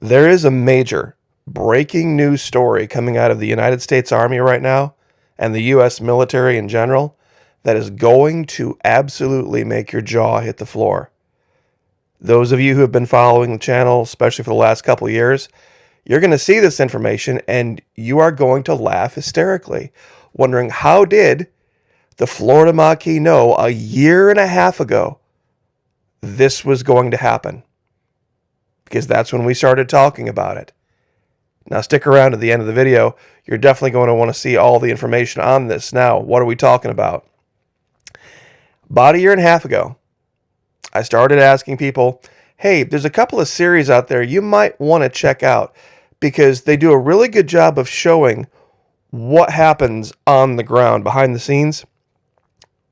There is a major breaking news story coming out of the United States Army right now and the U.S. military in general that is going to absolutely make your jaw hit the floor. Those of you who have been following the channel, especially for the last couple of years, you're going to see this information and you are going to laugh hysterically, wondering how did the Florida Maquis know a year and a half ago this was going to happen? Because that's when we started talking about it. Now stick around to the end of the video. You're definitely going to want to see all the information on this. Now, what are we talking about? About a year and a half ago, I started asking people, hey, there's a couple of series out there you might want to check out because they do a really good job of showing what happens on the ground, behind the scenes,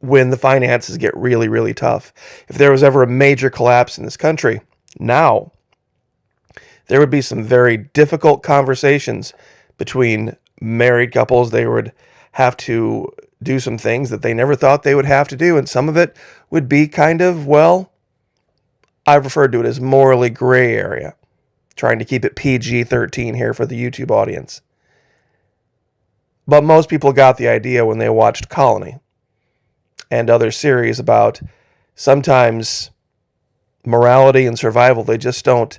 when the finances get really, really tough. If there was ever a major collapse in this country, now there would be some very difficult conversations between married couples. They would have to do some things that they never thought they would have to do, and some of it would be kind of, well, I've referred to it as morally gray area. Trying to keep it PG-13 here for the YouTube audience. But most people got the idea when they watched Colony and other series about sometimes morality and survival, they just don't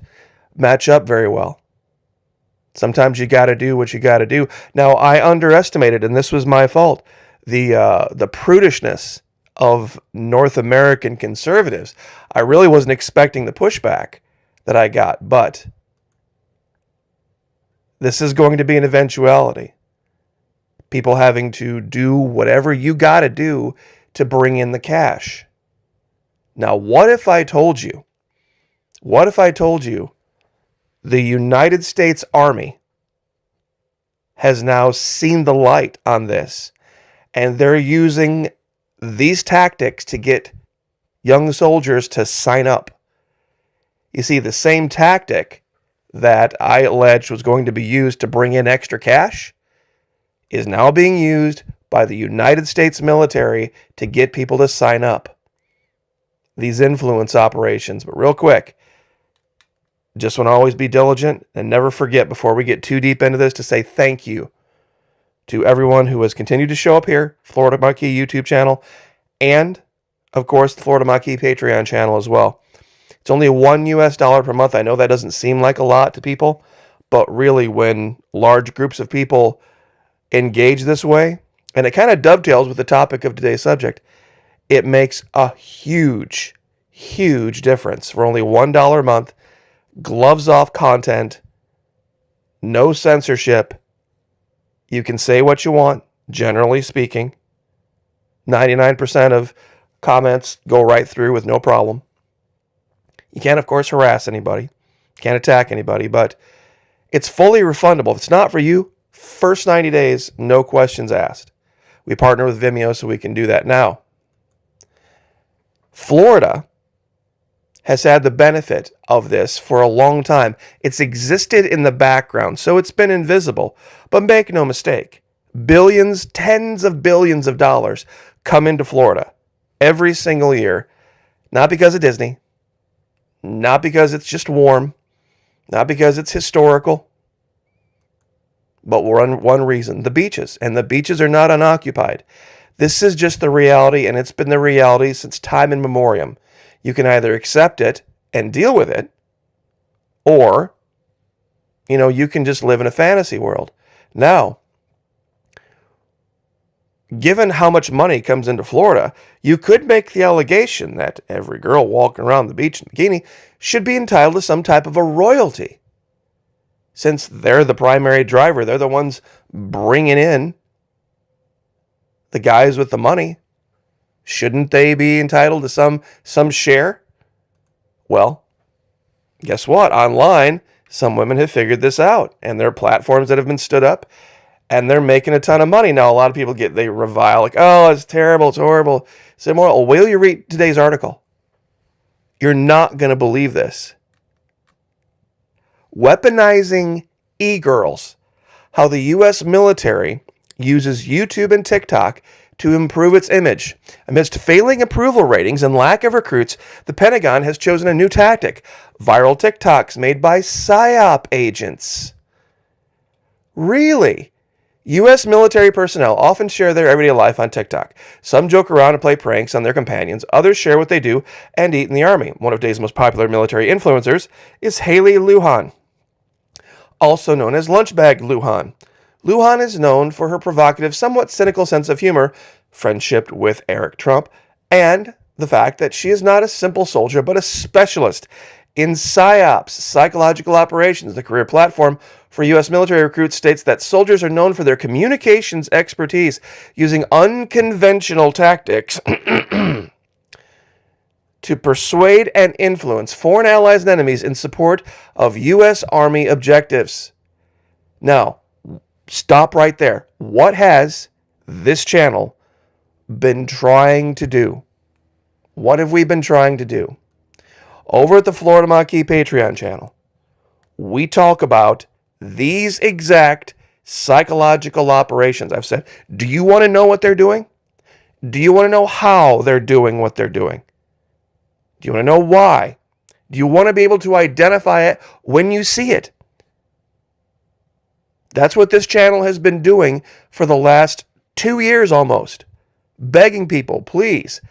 match up very well. Sometimes you got to do what you got to do. Now, I underestimated, and this was my fault, the prudishness of North American conservatives. I really wasn't expecting the pushback that I got, but this is going to be an eventuality. People having to do whatever you got to do to bring in the cash. Now, what if I told you the United States Army has now seen the light on this, and they're using these tactics to get young soldiers to sign up? You see, the same tactic that I alleged was going to be used to bring in extra cash is now being used by the United States military to get people to sign up. These influence operations. But real quick, just want to always be diligent and never forget before we get too deep into this to say thank you to everyone who has continued to show up here, Florida Maquis YouTube channel, and of course the Florida Maquis Patreon channel as well. It's only $1 per month. I know that doesn't seem like a lot to people, but really when large groups of people engage this way, and it kind of dovetails with the topic of today's subject, it makes a huge, huge difference. For only $1 a month, gloves off content, no censorship. You can say what you want, generally speaking. 99% of comments go right through with no problem. You can't, of course, harass anybody. Can't attack anybody, but it's fully refundable. If it's not for you, first 90 days, no questions asked. We partner with Vimeo so we can do that now. Florida has had the benefit of this for a long time. It's existed in the background, so it's been invisible. But make no mistake, billions, tens of billions of dollars come into Florida every single year. Not because of Disney, not because it's just warm, not because it's historical, but one reason, the beaches. And the beaches are not unoccupied. This is just the reality, and it's been the reality since time immemorial. You can either accept it and deal with it, or, you can just live in a fantasy world. Now, given how much money comes into Florida, you could make the allegation that every girl walking around the beach in a bikini should be entitled to some type of a royalty. Since they're the primary driver, they're the ones bringing in the guys with the money. Shouldn't they be entitled to some share? Well, guess what? Online, some women have figured this out, and there are platforms that have been stood up, and they're making a ton of money. Now, a lot of people they revile, like, oh, it's terrible, it's horrible, it's immoral. Wait till you read today's article. You're not going to believe this. Weaponizing EGirls. How the U.S. military uses YouTube and TikTok to improve its image. Amidst failing approval ratings and lack of recruits, the Pentagon has chosen a new tactic: viral TikToks made by Psyop agents. Really? U.S. military personnel often share their everyday life on TikTok. Some joke around and play pranks on their companions. Others share what they do and eat in the Army. One of today's most popular military influencers is Haley Luann, also known as Lunchbag Luann. Luann is known for her provocative, somewhat cynical sense of humor, friendship with Eric Trump, and the fact that she is not a simple soldier but a specialist in Psyops, psychological operations. The career platform for U.S. military recruits states that soldiers are known for their communications expertise, using unconventional tactics to persuade and influence foreign allies and enemies in support of U.S. Army objectives. Now, stop right there. What has this channel been trying to do? What have we been trying to do? Over at the Florida Maquis Patreon channel, we talk about these exact psychological operations. I've said, do you want to know what they're doing? Do you want to know how they're doing what they're doing? Do you want to know why? Do you want to be able to identify it when you see it? That's what this channel has been doing for the last 2 years almost. Begging people, please,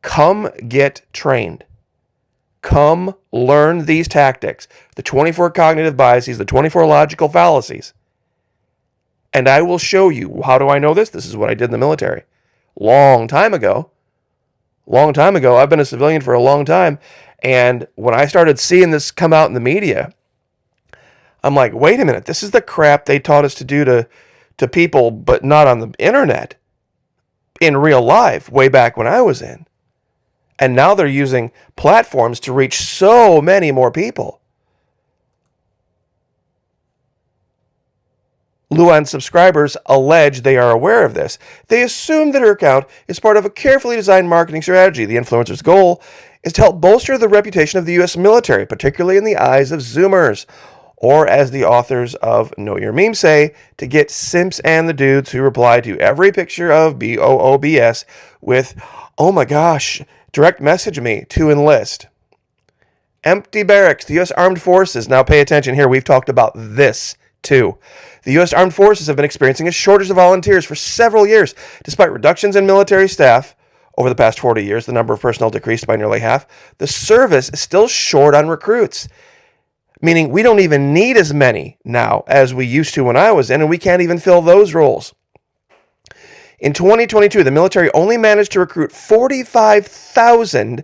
come get trained. Come learn these tactics, the 24 cognitive biases, the 24 logical fallacies. And I will show you. How do I know this? This is what I did in the military. Long time ago. I've been a civilian for a long time. And when I started seeing this come out in the media, I'm like, wait a minute. This is the crap they taught us to do to people, but not on the internet. In real life, way back when I was in. And now they're using platforms to reach so many more people. Luann's subscribers allege they are aware of this. They assume that her account is part of a carefully designed marketing strategy. The influencer's goal is to help bolster the reputation of the U.S. military, particularly in the eyes of Zoomers, or as the authors of Know Your Meme say, to get simps and the dudes who reply to every picture of BOOBS with, oh my gosh, direct message me to enlist. Empty barracks. The U.S. Armed Forces. Now pay attention here. We've talked about this too. The U.S. Armed Forces have been experiencing a shortage of volunteers for several years. Despite reductions in military staff over the past 40 years, the number of personnel decreased by nearly half. The service is still short on recruits, meaning we don't even need as many now as we used to when I was in, and we can't even fill those roles. In 2022, the military only managed to recruit 45,000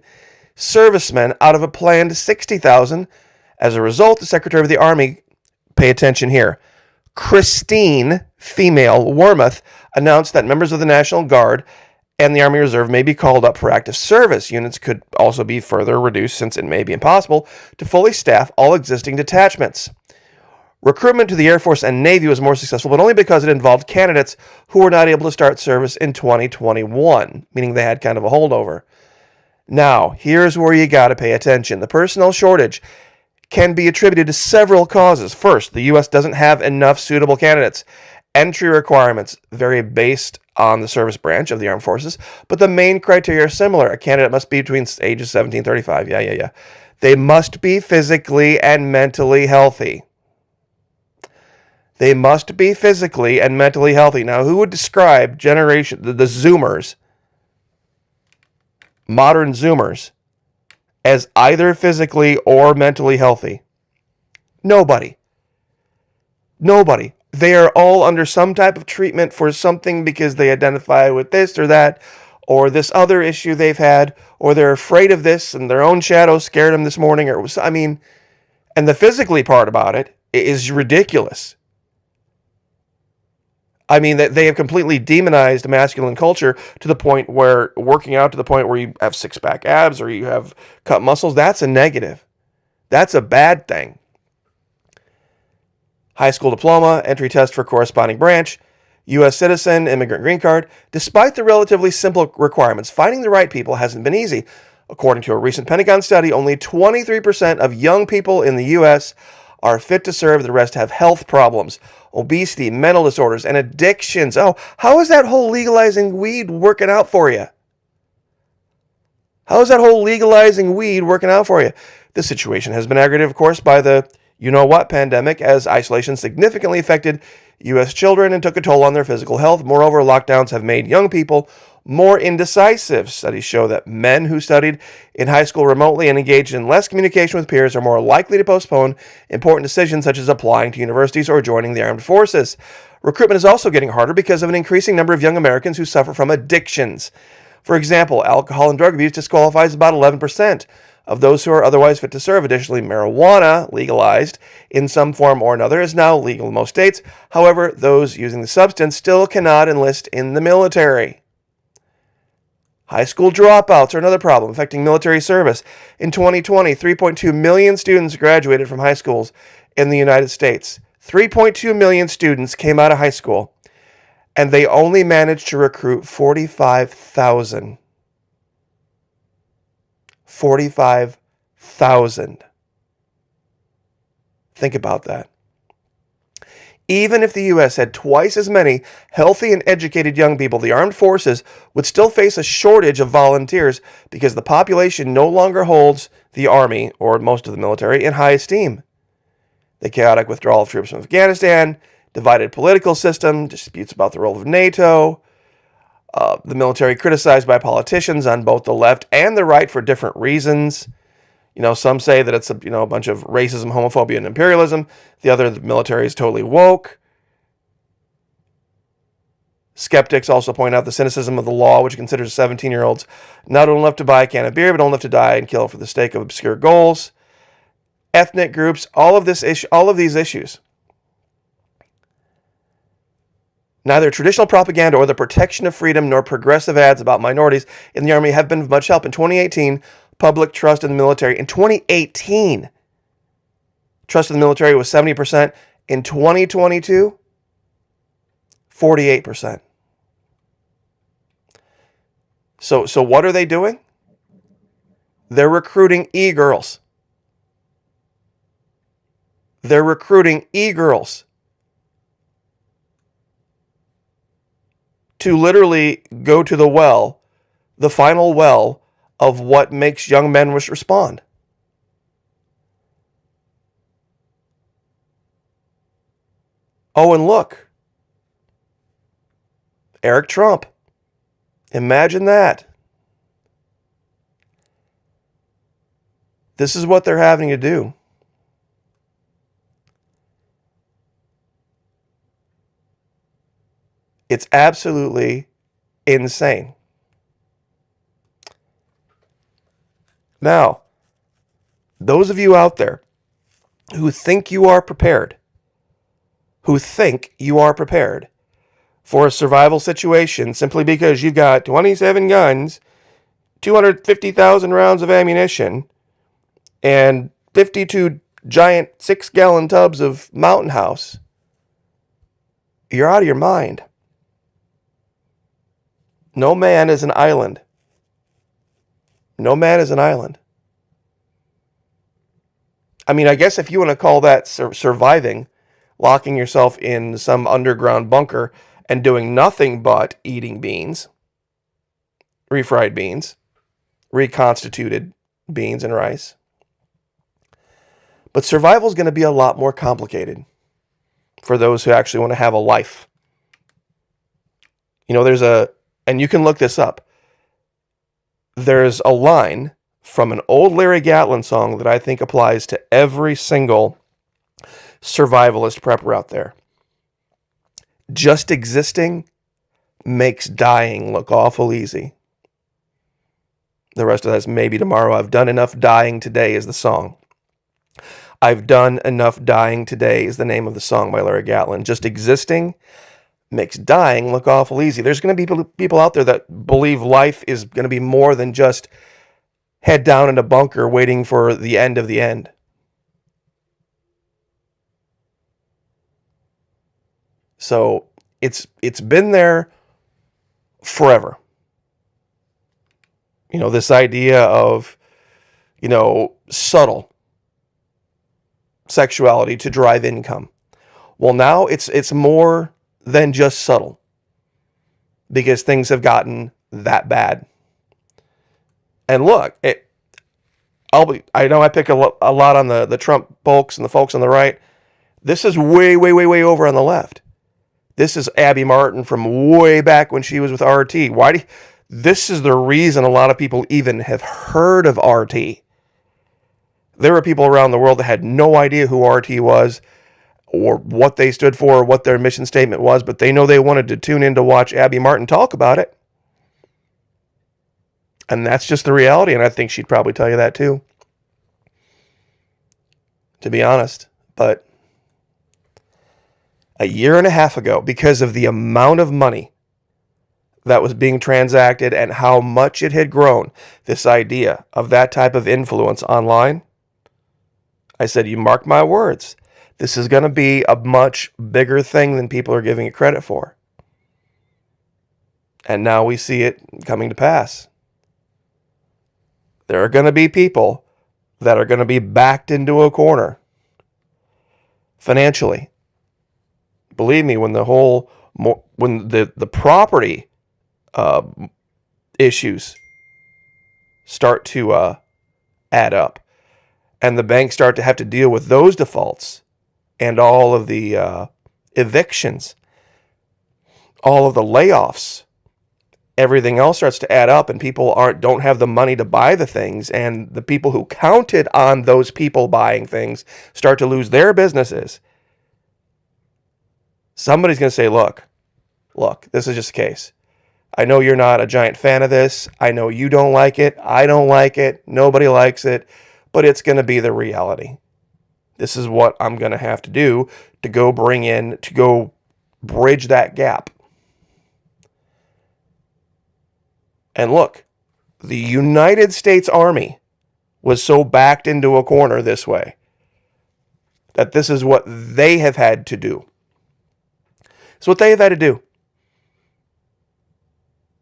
servicemen out of a planned 60,000. As a result, the Secretary of the Army, pay attention here, Christine, female, Wormuth, announced that members of the National Guard and the Army Reserve may be called up for active service. Units could also be further reduced since it may be impossible to fully staff all existing detachments. Recruitment to the Air Force and Navy was more successful, but only because it involved candidates who were not able to start service in 2021, meaning they had kind of a holdover. Now, here's where you got to pay attention. The personnel shortage can be attributed to several causes. First, the U.S. doesn't have enough suitable candidates. Entry requirements vary based on the service branch of the armed forces, but the main criteria are similar. A candidate must be between ages 17 and 35. Yeah. They must be physically and mentally healthy. They must be physically and mentally healthy. Now, who would describe the Zoomers, modern Zoomers, as either physically or mentally healthy? Nobody. They are all under some type of treatment for something because they identify with this or that, or this other issue they've had, or they're afraid of this and their own shadow scared them this morning. And the physically part about it is ridiculous. That they have completely demonized masculine culture to the point where working out to the point where you have six-pack abs or you have cut muscles, that's a negative. That's a bad thing. High school diploma, entry test for corresponding branch, U.S. citizen, immigrant green card. Despite the relatively simple requirements, finding the right people hasn't been easy. According to a recent Pentagon study, only 23% of young people in the U.S. are fit to serve. The rest have health problems, obesity, mental disorders, and addictions. Oh, how is that whole legalizing weed working out for you? How is that whole legalizing weed working out for you? This situation has been aggravated, of course, by the you-know-what pandemic, as isolation significantly affected U.S. children and took a toll on their physical health. Moreover, lockdowns have made young people more indecisive. Studies show that men who studied in high school remotely and engaged in less communication with peers are more likely to postpone important decisions such as applying to universities or joining the armed forces. Recruitment is also getting harder because of an increasing number of young Americans who suffer from addictions. For example, alcohol and drug abuse disqualifies about 11% of those who are otherwise fit to serve. Additionally, marijuana, legalized in some form or another, is now legal in most states. However, those using the substance still cannot enlist in the military. High school dropouts are another problem affecting military service. In 2020, 3.2 million students graduated from high schools in the United States. 3.2 million students came out of high school, and they only managed to recruit 45,000. 45,000. Think about that. Even if the U.S. had twice as many healthy and educated young people, the armed forces would still face a shortage of volunteers because the population no longer holds the Army, or most of the military, in high esteem. The chaotic withdrawal of troops from Afghanistan, divided political system, disputes about the role of NATO, the military criticized by politicians on both the left and the right for different reasons. Some say that it's a bunch of racism, homophobia, and imperialism. The military is totally woke. Skeptics also point out the cynicism of the law, which considers 17-year-olds not old enough to buy a can of beer, but old enough to die and kill for the sake of obscure goals. Ethnic groups, all of these issues. Neither traditional propaganda or the protection of freedom nor progressive ads about minorities in the Army have been of much help. In 2018, public trust in the military. In 2018, trust in the military was 70%. In 2022, 48%. So what are they doing? They're recruiting EGirls. They're recruiting EGirls to literally go to the final well of what makes young men respond. Oh, and look. Eric Trump. Imagine that. This is what they're having to do. It's absolutely insane. Now, those of you out there who think you are prepared for a survival situation simply because you've got 27 guns, 250,000 rounds of ammunition, and 52 giant 6-gallon tubs of Mountain House, you're out of your mind. No man is an island. No man is an island. I mean, I guess if you want to call that surviving, locking yourself in some underground bunker and doing nothing but eating beans, refried beans, reconstituted beans and rice. But survival is going to be a lot more complicated for those who actually want to have a life. And you can look this up. There's a line from an old Larry Gatlin song that I think applies to every single survivalist prepper out there. Just existing makes dying look awful easy. The rest of that is maybe tomorrow. I've done enough dying today is the song. I've done enough dying today is the name of the song by Larry Gatlin. Just existing makes dying look awful easy. There's going to be people out there that believe life is going to be more than just head down in a bunker waiting for the end of the end. So it's been there forever. This idea of, subtle sexuality to drive income. Well, now it's more than just subtle, because things have gotten that bad. And look, I know I pick a lot on the Trump folks and the folks on the right. This is way, way, way, way over on the left. This is Abby Martin from way back when she was with RT. This is the reason a lot of people even have heard of RT. There were people around the world that had no idea who RT was or what they stood for or what their mission statement was, but they know they wanted to tune in to watch Abby Martin talk about it. And that's just the reality, and I think she'd probably tell you that too, to be honest. But a year and a half ago, because of the amount of money that was being transacted and how much it had grown, this idea of that type of influence online, I said, you mark my words, this is going to be a much bigger thing than people are giving it credit for. And now we see it coming to pass. There are going to be people that are going to be backed into a corner financially. Believe me, when the property issues start to add up, and the banks start to have to deal with those defaults and all of the evictions, all of the layoffs, everything else starts to add up, and people don't have the money to buy the things, and the people who counted on those people buying things start to lose their businesses. Somebody's going to say, look, this is just a case. I know you're not a giant fan of this. I know you don't like it. I don't like it. Nobody likes it. But it's going to be the reality. This is what I'm going to have to do to go bridge that gap. And look, the United States Army was so backed into a corner this way that this is what they have had to do. It's what they have had to do.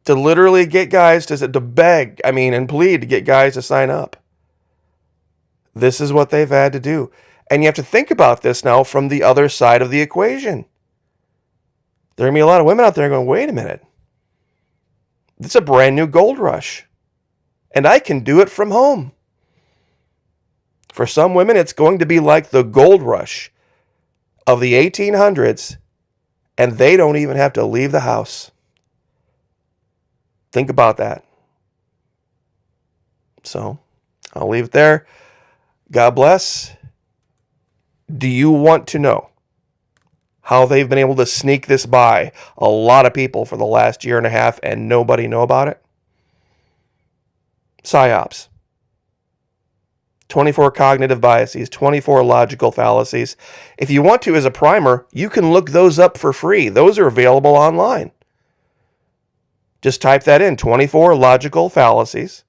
To literally get guys to beg, and plead to get guys to sign up. This is what they've had to do. And you have to think about this now from the other side of the equation. There are going to be a lot of women out there going, wait a minute. It's a brand new gold rush. And I can do it from home. For some women, it's going to be like the gold rush of the 1800s, and they don't even have to leave the house. Think about that. So, I'll leave it there. God bless. Do you want to know how they've been able to sneak this by a lot of people for the last year and a half and nobody know about it? Psyops. 24 cognitive biases, 24 logical fallacies. If you want to, as a primer, you can look those up for free. Those are available online. Just type that in, 24 logical fallacies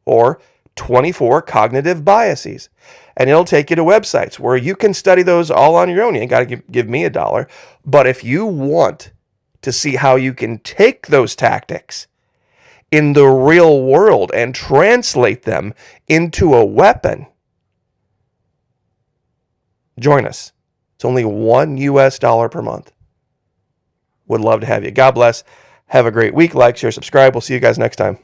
or 24 cognitive biases. And it'll take you to websites where you can study those all on your own. You ain't got to give me $1. But if you want to see how you can take those tactics in the real world and translate them into a weapon, join us. It's only $1 per month. Would love to have you. God bless. Have a great week. Like, share, subscribe. We'll see you guys next time.